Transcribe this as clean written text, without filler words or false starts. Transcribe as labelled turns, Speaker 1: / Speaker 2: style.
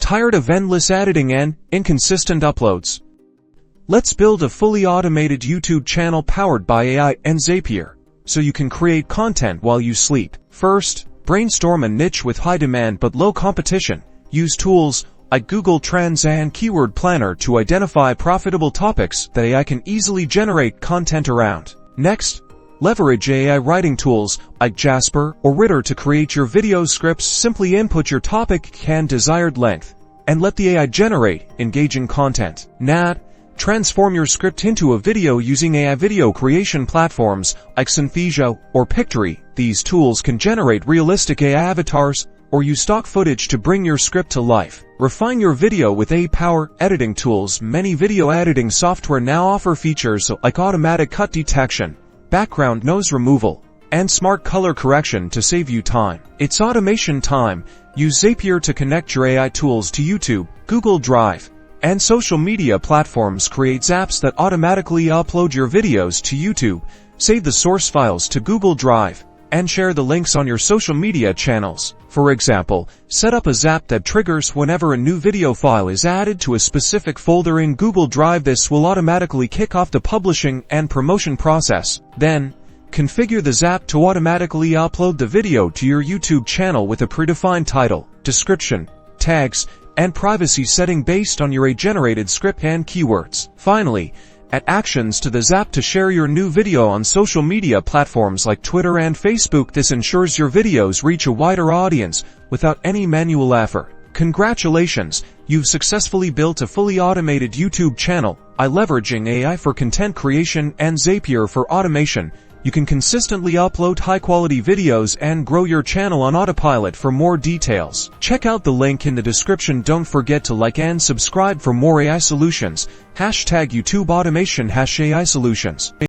Speaker 1: Tired of endless editing and inconsistent uploads? Let's build a fully automated YouTube channel powered by AI and Zapier, so you can create content while you sleep. First, brainstorm a niche with high demand but low competition. Use tools like Google Trends and Keyword Planner to identify profitable topics that AI can easily generate content around. Next, leverage AI writing tools like Jasper or Ritter to create your video scripts. Simply input your topic and desired length, and let the AI generate engaging content. Transform your script into a video using AI video creation platforms like Synthesia or Pictory. These tools can generate realistic AI avatars or use stock footage to bring your script to life. Refine your video with AI-powered editing tools. Many video editing software now offer features like automatic cut detection, background noise removal, and smart color correction to save you time. It's automation time. Use Zapier to connect your AI tools to YouTube, Google Drive, and social media platforms. Create apps that automatically upload your videos to YouTube, save the source files to Google Drive, and share the links on your social media channels. For example, set up a Zap that triggers whenever a new video file is added to a specific folder in Google Drive. This will automatically kick off the publishing and promotion process. Then, configure the Zap to automatically upload the video to your YouTube channel with a predefined title, description, tags, and privacy setting based on your AI-generated script and keywords. Finally, add actions to the Zap to share your new video on social media platforms like Twitter and Facebook. This ensures your videos reach a wider audience without any manual effort. Congratulations, you've successfully built a fully automated YouTube channel. By leveraging AI for content creation and Zapier for automation, you can consistently upload high-quality videos and grow your channel on autopilot. For more details, check out the link in the description. Don't forget to like and subscribe for more AI solutions. #YouTube Automation #AI Solutions.